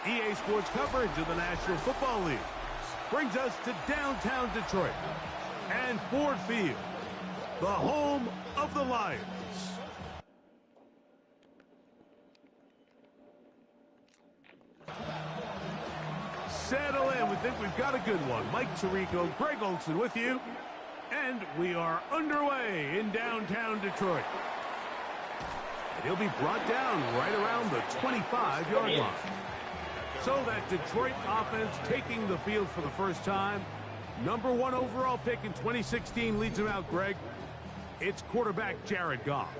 EA Sports coverage of the National Football League brings us to downtown Detroit and Ford Field, the home of the Lions. Settle in. We think we've got a good one. Mike Tirico, Greg Olson with you. And we are underway in downtown Detroit. And he'll be brought down right around the 25-yard line. So that Detroit offense taking the field for the first time. Number 1 overall pick in 2016 leads him out, Greg. It's quarterback Jared Goff.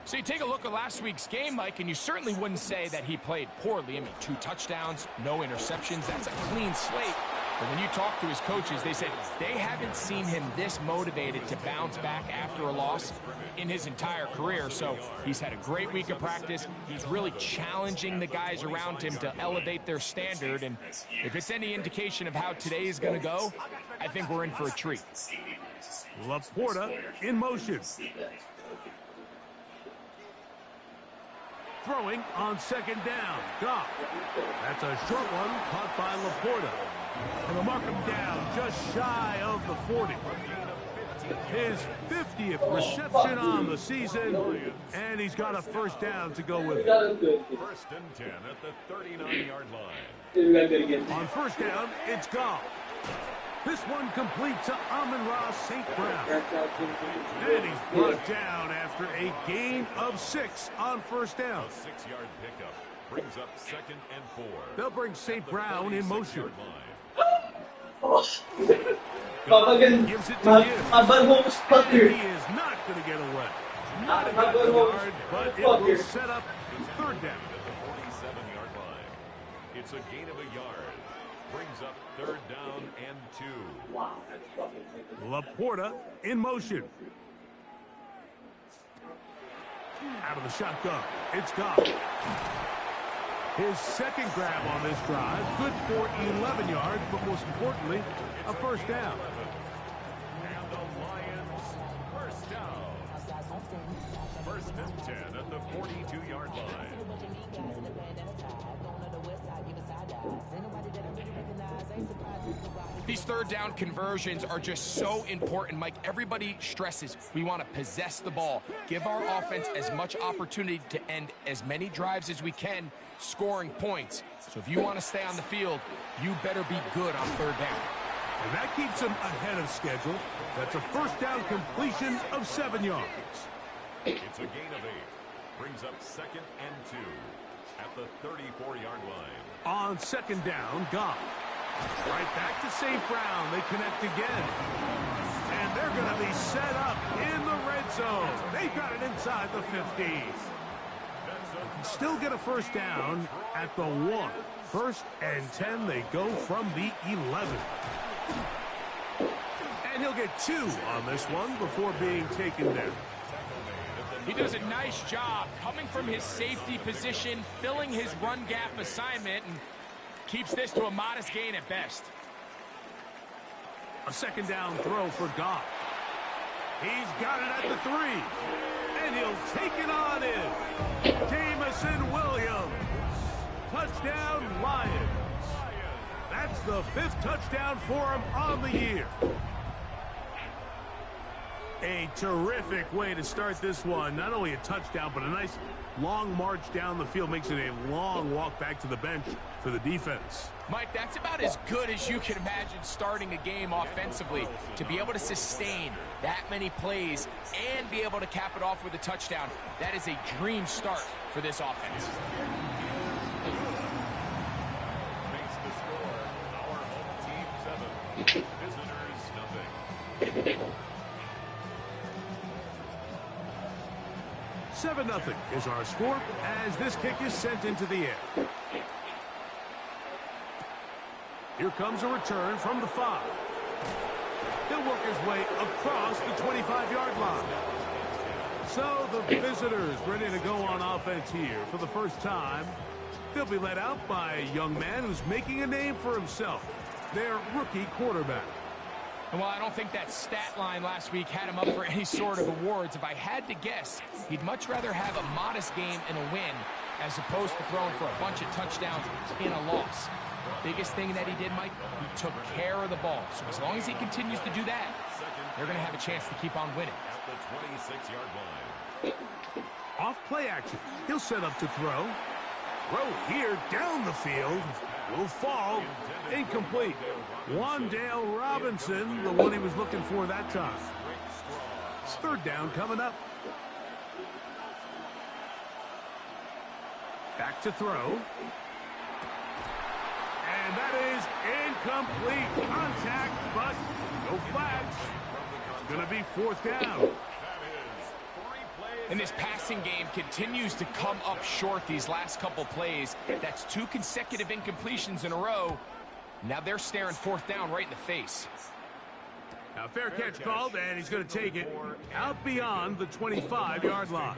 So you take a look at last week's game, Mike, and you certainly wouldn't say that he played poorly. I mean, 2 touchdowns, no interceptions. That's a clean slate. But when you talk to his coaches, they said they haven't seen him this motivated to bounce back after a loss in his entire career. So he's had a great week of practice. He's really challenging the guys around him to elevate their standard. And if it's any indication of how today is going to go, I think we're in for a treat. Laporta in motion. Throwing on second down. Goff. That's a short one caught by Laporta. And they'll mark him down just shy of the 40. His 50th reception on the season, and he's got a first down to go with it. First and 10 at the 39-yard line. On first down, it's Goff. This one complete to Amon-Ra St. Brown. And he's brought down after a gain of 6 on first down. A 6-yard pickup brings up 2nd and 4. They'll bring St. Brown in motion. Oh. Gives it to him. And he is not going to get away. Not a good yard, but it will set up third down. At the 47-yard line. It's a gain of a yard. Brings up 3rd down and 2. Laporta in motion. Out of the shotgun. It's Goff. His second grab on this drive. Good for 11 yards, but most importantly, a first down. And the Lions first down. First and 10 at the 42-yard line. These third down conversions are just so important, Mike. Everybody stresses we want to possess the ball, give our offense as much opportunity to end as many drives as we can, scoring points. So if you want to stay on the field, you better be good on third down. And that keeps him ahead of schedule. That's a first down completion of 7 yards. It's a gain of 8. Brings up 2nd and 2 at the 34-yard line. On second down, Goff. Right back to St. Brown. They connect again. And they're going to be set up in the red zone. They've got it inside the 50. They can still get a first down at the 1. First and 10, they go from the 11. And he'll get 2 on this one before being taken down. He does a nice job coming from his safety position, filling his run gap assignment, and keeps this to a modest gain at best. A second down throw for Goff. He's got it at the 3. And he'll take it on in. Jamison Williams. Touchdown, Lions. That's the 5th touchdown for him on the year. A terrific way to start this one. Not only a touchdown, but a nice long march down the field. Makes it a long walk back to the bench for the defense. Mike, that's about as good as you can imagine starting a game offensively. To be able to sustain that many plays and be able to cap it off with a touchdown, that is a dream start for this offense. Makes the score our home team 7. Visitors nothing. 7-0 is our score as this kick is sent into the air. Here comes a return from the 5. He'll work his way across the 25-yard line. So the visitors ready to go on offense here for the first time. They'll be led out by a young man who's making a name for himself, their rookie quarterback. And while I don't think that stat line last week had him up for any sort of awards, if I had to guess, he'd much rather have a modest game and a win as opposed to throwing for a bunch of touchdowns in a loss. Biggest thing that he did, Mike, he took care of the ball. So as long as he continues to do that, they're going to have a chance to keep on winning. At the 26-yard line. Off play action. He'll set up to throw. Throw here down the field. Will fall. Incomplete. Wandale Robinson, the one he was looking for that time. Third down coming up. Back to throw. And that is incomplete. Contact, but no flags. It's going to be fourth down. And this passing game continues to come up short these last couple plays. That's 2 consecutive incompletions in a row. Now they're staring fourth down right in the face. Now fair catch called, and he's going to take it out beyond the 25-yard line.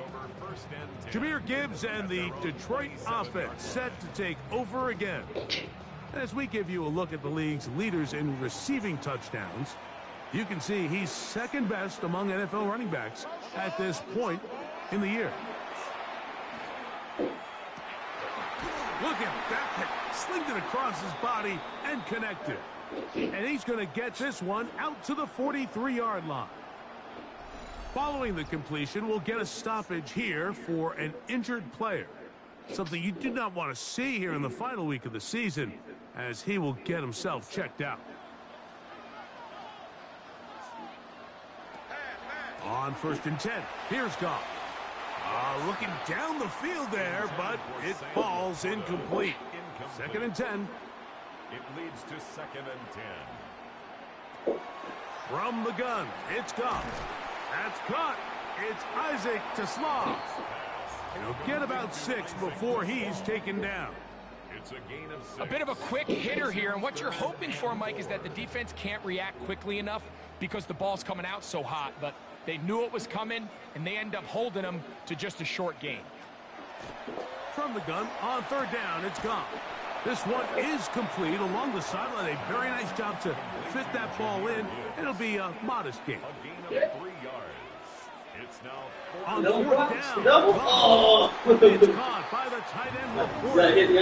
Jahmyr Gibbs and the Detroit offense set to take over again. As we give you a look at the league's leaders in receiving touchdowns, you can see he's second best among NFL running backs at this point in the year. Look at that. Slinged it across his body and connected. And he's going to get this one out to the 43-yard line. Following the completion, we'll get a stoppage here for an injured player. Something you do not want to see here in the final week of the season, as he will get himself checked out. On 1st and 10, here's Goff. Looking down the field there, but it falls incomplete. 2nd and 10. It leads to 2nd and 10. From the gun, it's Goff. That's caught. It's Isaac to Slav. He'll get about 6 before he's taken down. It's a gain of 6. A bit of a quick hitter here, and what you're hoping for, Mike, is that the defense can't react quickly enough because the ball's coming out so hot, but they knew it was coming, and they end up holding them to just a short gain. From the gun, on 3rd down, it's Goff. This one is complete along the sideline. A very nice job to fit that ball in. It'll be a modest gain. A gain of 3 yards. It's now On 4th down, Double. Oh. it's caught by the tight end Laporte. And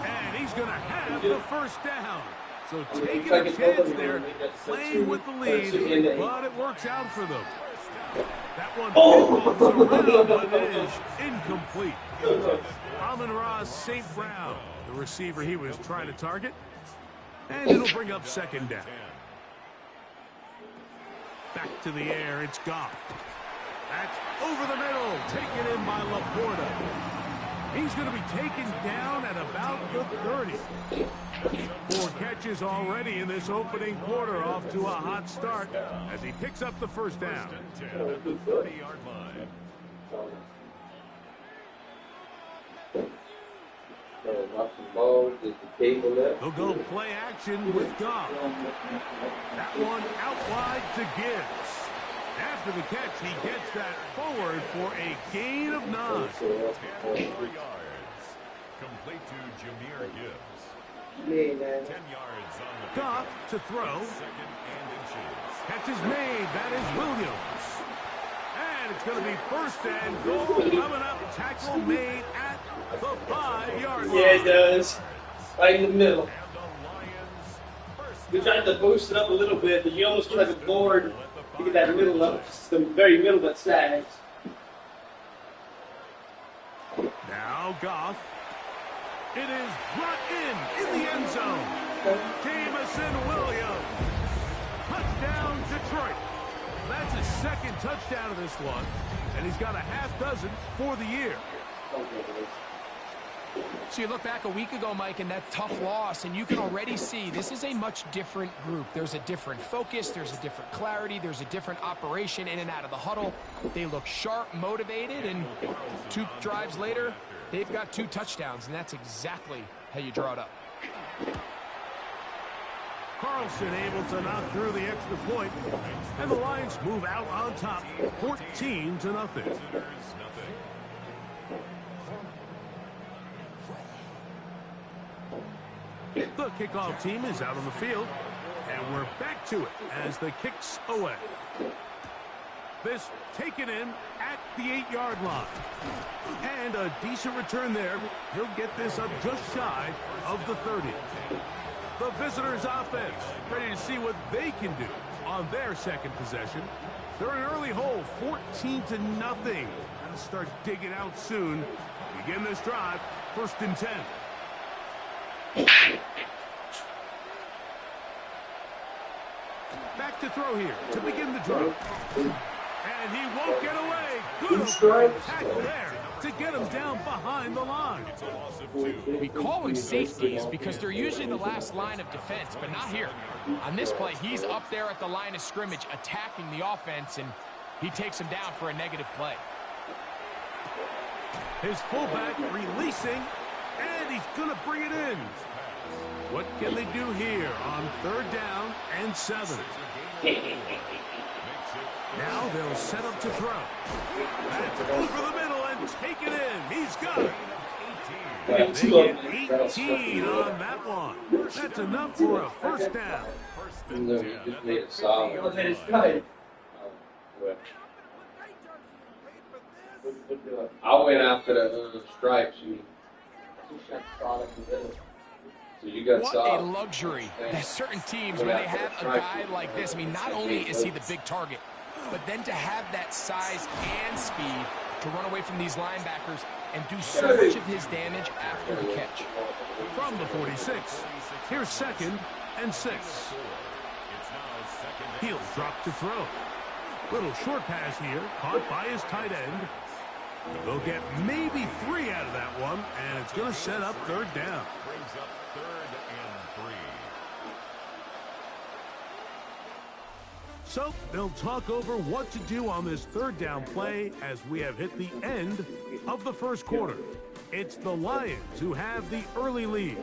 And he's going to have the first down. So taking a chance there, playing with the lead, but it works out for them. That one pinballs around, but it is incomplete. Amon-Ra St. Brown, the receiver he was trying to target. And it'll bring up 2nd down. Back to the air, it's Goff. That's over the middle, taken in by Laporta. He's going to be taken down at about the 30. 4 catches already in this opening quarter, off to a hot start as he picks up the first down. 10 at the 30-yard line. They'll go play action with Goff. That one out wide to Gibbs. After the catch, he gets that forward for a gain of 9. 10 yards. Complete to Jahmyr Gibbs. 10 yards on the Goff to throw. 2nd and inches. Catch is made. That is Williams. And it's going to be 1st and goal coming up. Tackle made at the 5-yard line. yeah, it does. Right in the middle. And the Lions first We tried to boost it up a little bit, but you almost feel like a board to get that middle up, the very middle that sags. Now Goff. It is brought in the end zone. Jameson Williams. Touchdown, Detroit. That's his 2nd touchdown of this one, and he's got a half dozen for the year. So you look back a week ago, Mike, and that tough loss, and you can already see this is a much different group. There's a different focus, there's a different clarity, there's a different operation in and out of the huddle. They look sharp, motivated, and 2 drives later, they've got 2 touchdowns, and that's exactly how you draw it up. Carlson able to knock through the extra point, and the Lions move out on top, 14-0. The kickoff team is out on the field, and we're back to it as the kick's away. This taken in at the 8-yard line. And a decent return there. He'll get this up just shy of the 30. The visitors' offense ready to see what they can do on their second possession. They're an early hole, 14-0. Gotta start digging out soon. Begin this drive, 1st and 10. Back to throw here to begin the drive. And he won't get away. Good tackle there to get him down behind the line. We call them safeties because they're usually the last line of defense, but not here. On this play, he's up there at the line of scrimmage attacking the offense, and he takes him down for a negative play. His fullback releasing, and he's going to bring it in. What can they do here on 3rd down and 7? Now they'll set up to throw. That's over the middle and take it in. He's got it. They get 18 on that one. That's enough for a 1st down. No, you just made it solid. I went after the stripes. So you got what solid. a luxury. There's certain teams where they have a guy like this. I mean, not only is he the big target, but then to have that size and speed to run away from these linebackers and do so much of his damage after the catch. From the 46, here's 2nd and 6. He'll drop to throw. Little short pass here, caught by his tight end. They'll get maybe 3 out of that one, and it's going to set up 3rd down. So they'll talk over what to do on this 3rd down play as we have hit the end of the 1st quarter. It's the Lions who have the early lead.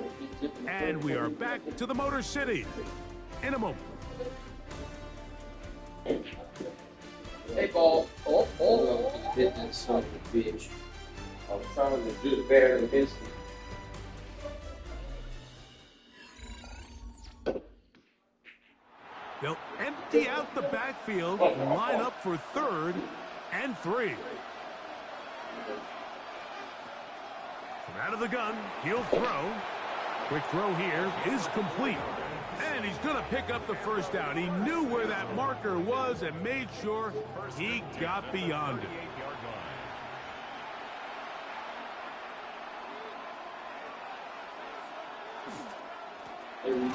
And we are back to the Motor City in a moment. Hey, ball. Oh. Hit that son of a bitch. I was trying to do the bear in the instant. They'll empty out the backfield and line up for 3rd and 3. From out of the gun, he'll throw. Quick throw here is complete. And he's going to pick up the 1st down. He knew where that marker was and made sure he got beyond it.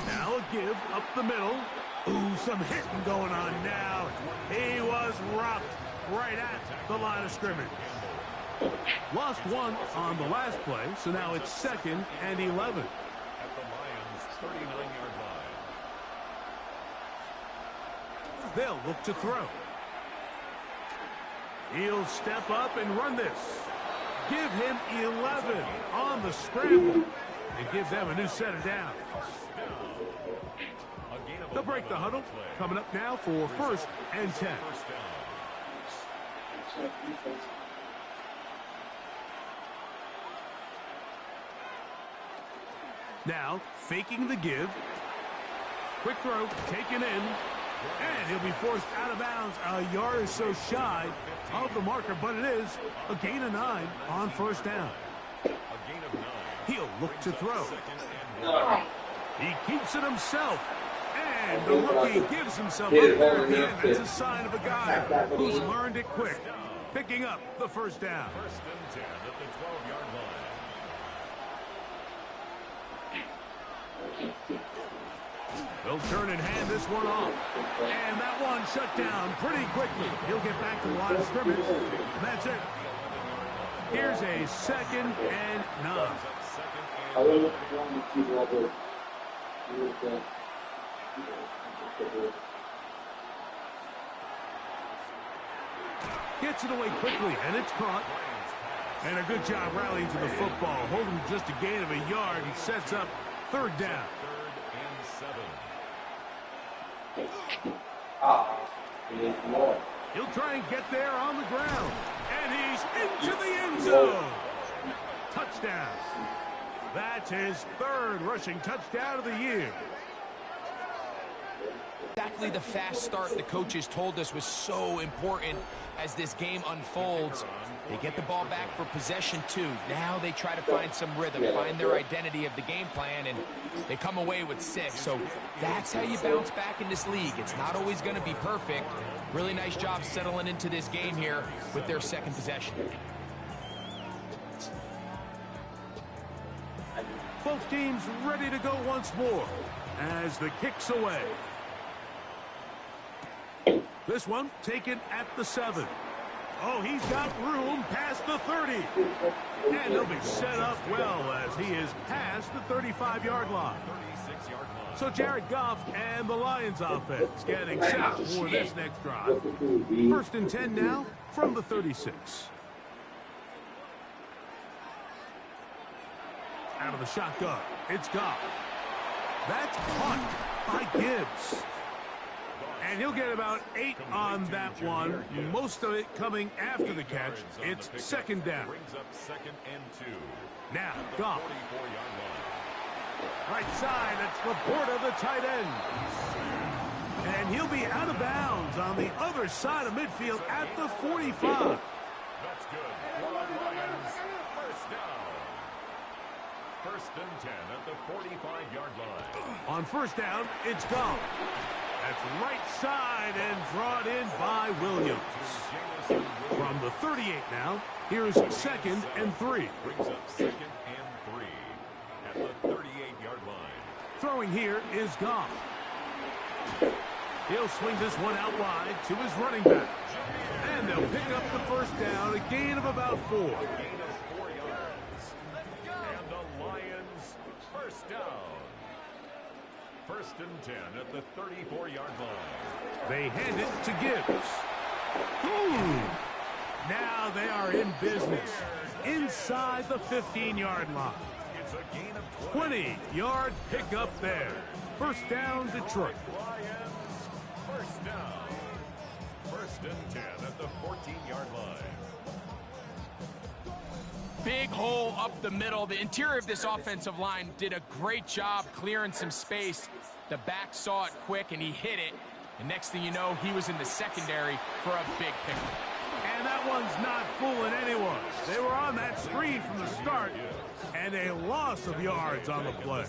Now a give up the middle. Ooh, some hitting going on now. He was rocked right at the line of scrimmage. Lost 1 on the last play, so now it's 2nd and 11. At the Lions' 39-yard line. They'll look to throw. He'll step up and run this. Give him 11 on the scramble. And give them a new set of downs. They'll break the huddle. Coming up now for 1st and 10. Now, faking the give. Quick throw, taken in. And he'll be forced out of bounds a yard or so shy of the marker, but it is a gain of 9 on 1st down. He'll look to throw. He keeps it himself. And the rookie gives himself up there again. That's a sign of a guy who's learned it quick. Picking up the 1st down. 1st and 10 at the 12-yard line. They'll turn and hand this one off. And that one shut down pretty quickly. He'll get back to the line of scrimmage. And that's it. Here's a 2nd and 9. Gets it away quickly, and it's caught. And a good job rallying to the football. Holding just a gain of a yard. He sets up 3rd down. 3rd and 7. It is more. He'll try and get there on the ground. And he's into the end zone. Touchdown. That's his third rushing touchdown of the year. Exactly the fast start the coaches told us was so important as this game unfolds. They get the ball back for possession 2. Now they try to find some rhythm, find their identity of the game plan, and they come away with 6. So that's how you bounce back in this league. It's not always going to be perfect. Really nice job settling into this game here with their second possession. Both teams ready to go once more as the kick's away. This one taken at the 7. Oh, he's got room past the 30. And he'll be set up well as he is past the 35-yard line. So Jared Goff and the Lions offense getting set for this next drive. 1st and 10 now from the 36. Out of the shotgun, it's Goff. That's caught by Gibbs. And he'll get about 8 on that one. Most of it coming after the catch. It's 2nd down. Now, Goff. Right side, that's Laporta, the tight end. And he'll be out of bounds on the other side of midfield at the 45. That's good. Lions, first down. 1st and 10 at the 45-yard line. On 1st down, it's Goff. That's right side and brought in by Williams. From the 38 now, here's 2nd and 3. Brings up 2nd and 3 at the 38-yard line. Throwing here is Goff. He'll swing this one out wide to his running back. And they'll pick up the 1st down, a gain of about 4. Gain of 4 yards. And the Lions, first down. 1st and 10 at the 34-yard line. They hand it to Gibbs. Ooh. Now they are in business inside the 15-yard line. It's a gain of 20-yard pickup there. 1st down, Detroit. Lions, first down. 1st and 10 at the 14-yard line. Big hole up the middle. The interior of this offensive line did a great job clearing some space. The back saw it quick, and he hit it. And next thing you know, he was in the secondary for a big pickup. And that one's not fooling anyone. They were on that screen from the start, and a loss of yards on the play.